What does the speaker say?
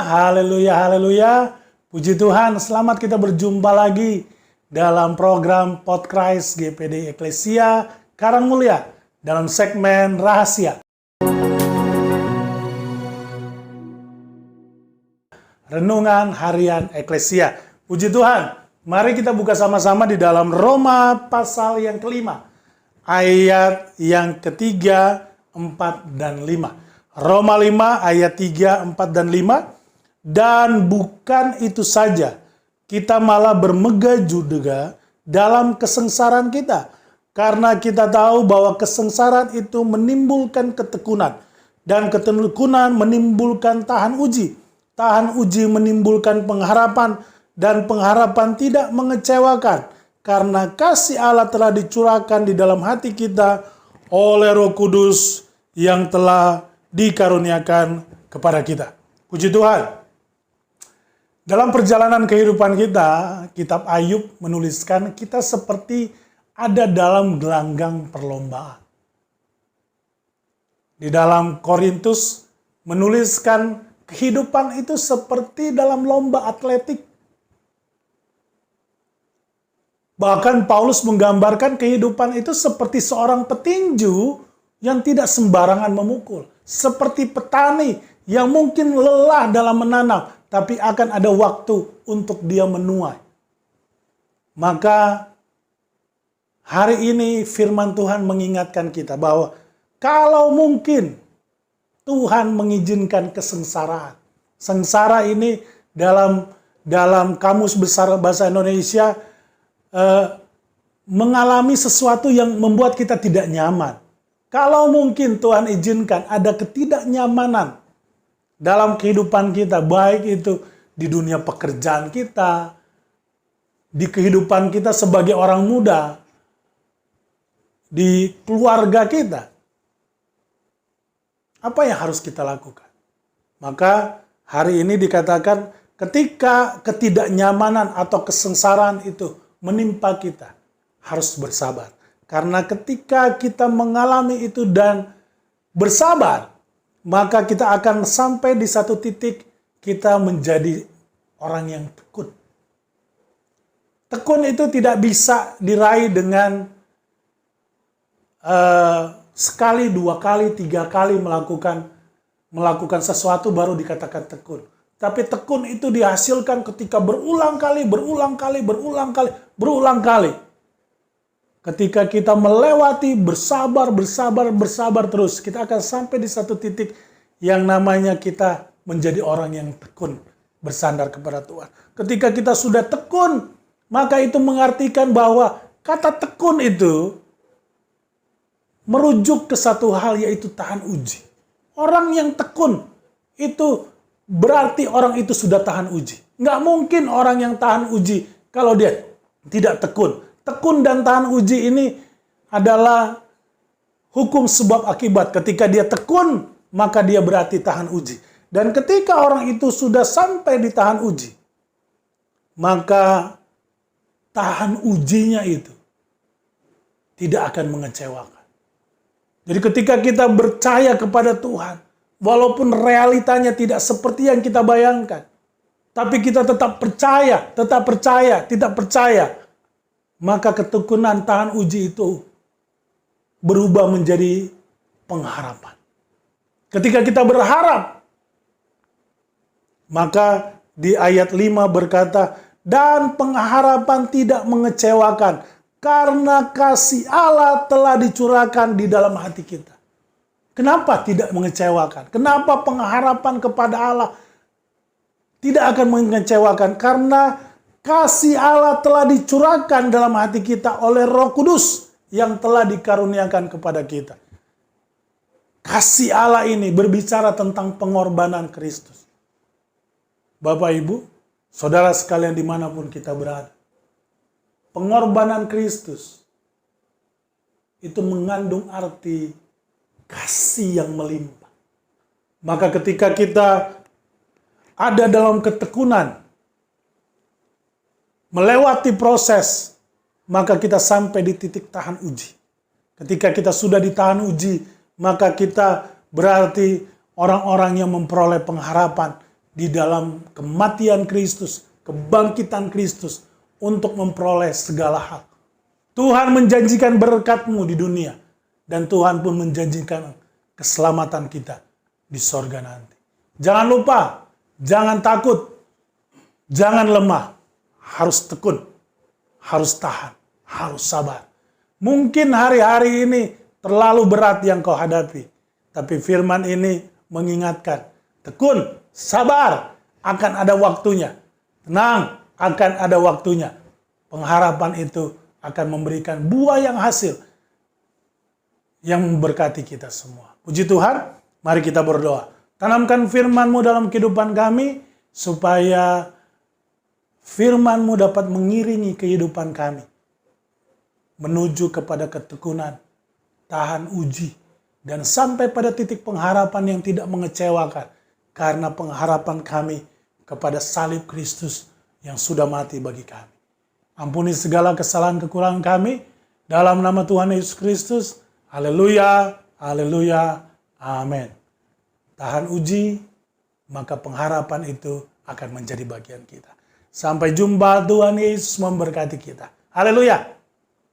haleluya, haleluya. Puji Tuhan, selamat kita berjumpa lagi dalam program Podcast GPD Eklesia Karangmulia dalam segmen Rahasia. Renungan Harian Eklesia. Puji Tuhan, mari kita buka sama-sama di dalam Roma pasal yang kelima. Ayat yang ketiga, 4, dan 5. Roma 5 ayat 3, 4, dan 5. Dan bukan itu saja, kita malah bermegah juga dalam kesengsaraan kita. Karena kita tahu bahwa kesengsaraan itu menimbulkan ketekunan. Dan ketekunan menimbulkan tahan uji. Tahan uji menimbulkan pengharapan. Dan pengharapan tidak mengecewakan. Karena kasih Allah telah dicurahkan di dalam hati kita oleh Roh Kudus yang telah dikaruniakan kepada kita. Puji Tuhan. Dalam perjalanan kehidupan kita, kitab Ayub menuliskan kita seperti ada dalam gelanggang perlombaan. Di dalam Korintus menuliskan kehidupan itu seperti dalam lomba atletik. Bahkan Paulus menggambarkan kehidupan itu seperti seorang petinju yang tidak sembarangan memukul. Seperti petani yang mungkin lelah dalam menanam, tapi akan ada waktu untuk dia menuai. Maka hari ini firman Tuhan mengingatkan kita bahwa kalau mungkin Tuhan mengizinkan kesengsaraan. Sengsara ini dalam kamus besar bahasa Indonesia mengalami sesuatu yang membuat kita tidak nyaman. Kalau mungkin Tuhan izinkan ada ketidaknyamanan dalam kehidupan kita, baik itu di dunia pekerjaan kita, di kehidupan kita sebagai orang muda, di keluarga kita, apa yang harus kita lakukan? Maka hari ini dikatakan ketika ketidaknyamanan atau kesengsaraan itu menimpa kita, harus bersabar. Karena ketika kita mengalami itu dan bersabar, maka kita akan sampai di satu titik kita menjadi orang yang tekun. Tekun itu tidak bisa diraih dengan sekali, dua kali, tiga kali melakukan sesuatu baru dikatakan tekun. Tapi tekun itu dihasilkan ketika berulang kali. Ketika kita melewati bersabar terus, kita akan sampai di satu titik yang namanya kita menjadi orang yang tekun, bersandar kepada Tuhan. Ketika kita sudah tekun, maka itu mengartikan bahwa kata tekun itu merujuk ke satu hal, yaitu tahan uji. Orang yang tekun itu berarti orang itu sudah tahan uji. Nggak mungkin orang yang tahan uji kalau dia tidak tekun. Tekun dan tahan uji ini adalah hukum sebab akibat. Ketika dia tekun, maka dia berarti tahan uji. Dan ketika orang itu sudah sampai di tahan uji, maka tahan ujinya itu tidak akan mengecewakan. Jadi ketika kita percaya kepada Tuhan, walaupun realitanya tidak seperti yang kita bayangkan, tapi kita tetap percaya, tidak percaya, maka ketekunan tahan uji itu berubah menjadi pengharapan. Ketika kita berharap, maka di ayat 5 berkata, dan pengharapan tidak mengecewakan, karena kasih Allah telah dicurahkan di dalam hati kita. Kenapa tidak mengecewakan? Kenapa pengharapan kepada Allah tidak akan mengecewakan? Karena kasih Allah telah dicurahkan dalam hati kita oleh Roh Kudus yang telah dikaruniakan kepada kita. Kasih Allah ini berbicara tentang pengorbanan Kristus. Bapak, Ibu, saudara sekalian dimanapun kita berada. Pengorbanan Kristus itu mengandung arti kasih yang melimpah. Maka ketika kita ada dalam ketekunan, melewati proses, maka kita sampai di titik tahan uji. Ketika kita sudah ditahan uji, maka kita berarti orang-orang yang memperoleh pengharapan di dalam kematian Kristus, kebangkitan Kristus untuk memperoleh segala hal. Tuhan menjanjikan berkat-Mu di dunia, dan Tuhan pun menjanjikan keselamatan kita di sorga nanti. Jangan lupa, jangan takut, jangan lemah, harus tekun, harus tahan, harus sabar. Mungkin hari-hari ini terlalu berat yang kau hadapi, tapi firman ini mengingatkan, tekun, sabar, akan ada waktunya. Tenang, akan ada waktunya. Pengharapan itu akan memberikan buah yang hasil, yang memberkati kita semua. Puji Tuhan, mari kita berdoa. Tanamkan firman-Mu dalam kehidupan kami, supaya firman-Mu dapat mengiringi kehidupan kami menuju kepada ketekunan, tahan uji, dan sampai pada titik pengharapan yang tidak mengecewakan, karena pengharapan kami kepada salib Kristus yang sudah mati bagi kami. Ampuni segala kesalahan kekurangan kami, dalam nama Tuhan Yesus Kristus. Haleluya, haleluya, amin. Tahan uji, maka pengharapan itu akan menjadi bagian kita. Sampai jumpa, Tuhan Yesus memberkati kita. Haleluya.